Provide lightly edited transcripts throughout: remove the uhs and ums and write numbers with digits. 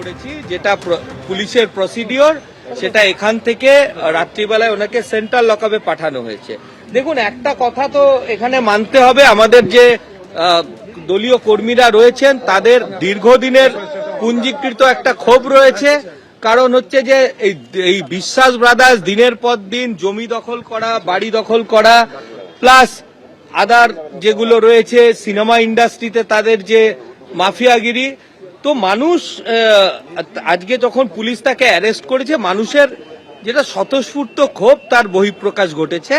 করেছি, যেটা পুলিশের প্রসিডিওর, সেটা এখান থেকে রাত্রিবেলায় ওনাকে সেন্ট্রাল লকআপে পাঠানো হয়েছে। দেখুন, একটা কথা তো এখানে মানতে হবে, আমাদের যে দলীয় কর্মীরা রয়েছেন তাদের দীর্ঘদিনের পুঞ্জীকৃত একটা ক্ষোভ রয়েছে। কারণ হচ্ছে যে এই বিশ্বাস ব্রাদার্স দিনের পর দিন জমি দখল করা, বাড়ি দখল করা, প্লাস আদার যেগুলো রয়েছে সিনেমা ইন্ডাস্ট্রিতে তাদের যে মাফিয়াগিরি, তো মানুষ আজকে যখন পুলিশ তাকে অ্যারেস্ট করেছে, মানুষের যেটা স্বতঃস্ফূর্ত ক্ষোভ তার বহিঃপ্রকাশ ঘটেছে।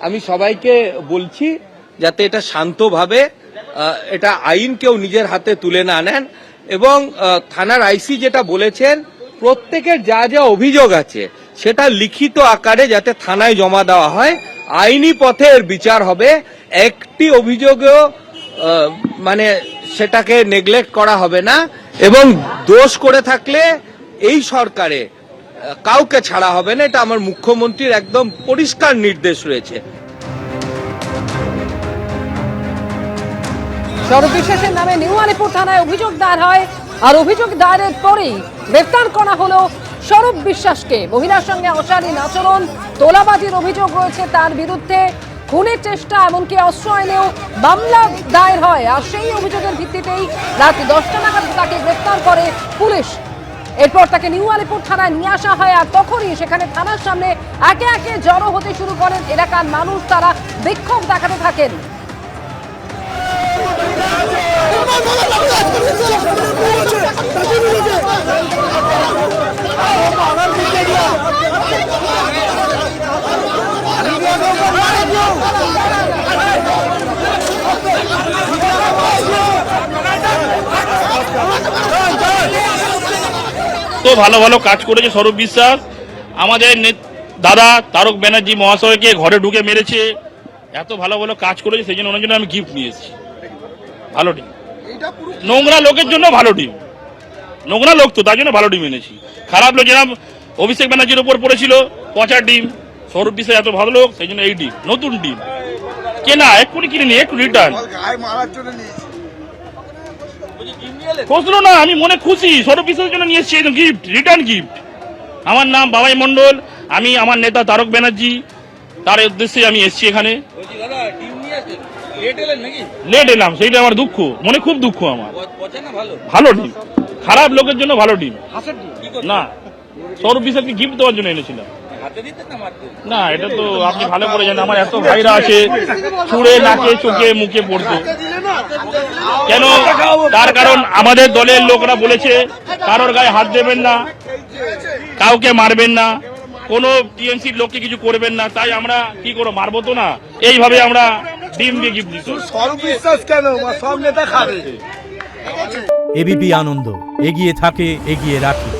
আমি সবাইকে বলছি যাতে এটা শান্তভাবে, এটা আইন কেউ নিজের হাতে তুলে না নেন, এবং থানার আইসি যেটা বলেছেন প্রত্যেকের যা যা অভিযোগ আছে সেটা লিখিত আকারে যাতে থানায় জমা দেওয়া হয়, আইনি পথে এর বিচার হবে। একটি অভিযোগও মানে সেটাকে নেগলেক্ট করা হবে না, এবং দোষ করে থাকলে এই সরকারে কাউকে ছাড়া হবে না, এটা আমার মুখ্যমন্ত্রীর একদম পরিষ্কার নির্দেশ রয়েছে। সৌরভ বিশ্বাসের নামে নিউ আলিপুর থানায় অভিযোগ দায়ের হয়, আর অভিযোগ দায়েরের পরেই গ্রেফতার করা হলো সৌরভ বিশ্বাসকে। মহিলার সঙ্গে অশালীন আচরণ, তোলাবাজির অভিযোগ রয়েছে তার বিরুদ্ধে, খুনের চেষ্টা, এমনকি অস্ত্র আইনেও মামলা দায়ের হয়। আর সেই অভিযোগের ভিত্তিতেই রাত 10টা নাগাদ তাকে গ্রেফতার করে পুলিশ। এরপর তাকে নিউ আলিপুর থানায় নিয়ে আসা হয়, আর তখনই সেখানে থানার সামনে একে একে জড়ো হতে শুরু করেন এলাকার মানুষ। তারা বিক্ষোভ দেখাতে থাকেন। তো ভালো ভালো কাজ করেছে সৌরভ বিশ্বাস, আমাদের দাদা তারক ব্যানার্জি মহাশয়কে ঘরে ঢুকে মেরেছে, এত ভালো ভালো কাজ করেছে, সেই জন্য ওনার জন্য আমি গিফট নিয়ে এসেছি। ভালো টিম, নোংরা লোকের জন্য ভালো টিম, নোংরা লোক তো তার জন্য ভালো টিম এনেছি। খারাপ লোক যেরকম অভিষেক ব্যানার্জির উপর পড়েছিল, পচা টিম, সৌরভ বিশ্বাস এত ভালো লোক, সেই জন্য এই টিম, নতুন টিম কেনা, এক্ষুনি কিনে নিয়ে একটু রিটার্ন প্রশ্ন না, আমি মনে খুশি, সৌরভ বিশ্বাসের জন্য নিয়ে এসেছি গিফট, রিটার্ন গিফট। আমার নাম বাবাই মন্ডল, আমি আমার নেতা তারক ব্যানার্জি, তার উদ্দেশ্যে আমি এসেছি এখানে। লেট এলাম, সেইটা আমার দুঃখ, মনে খুব দুঃখ আমার। ভালো টিম, খারাপ লোকের জন্য ভালো টিম না, সৌরভ বিশ্বাসকে গিফট দেওয়ার জন্য এনেছিলাম। না, এটা তো আপনি ভালো করে জানেন, আমার এত ভাইরা আছে, ছুঁড়ে নাকে চোখে মুখে পড়তো কেন? তার কারণ আমাদের দলের লোকরা বলেছে কারোর গায়ে হাত দেবেন না, কাউকে মারবেন না, কোনো টিএমসির লোককে কিছু করবেন না, তাই আমরা কি করে মারবো তো না, এইভাবে আমরা টিম দিয়ে গিফট দিত। সব নেতা খাবে। এবিপি আনন্দ, এগিয়ে থাকে, এগিয়ে রাখে।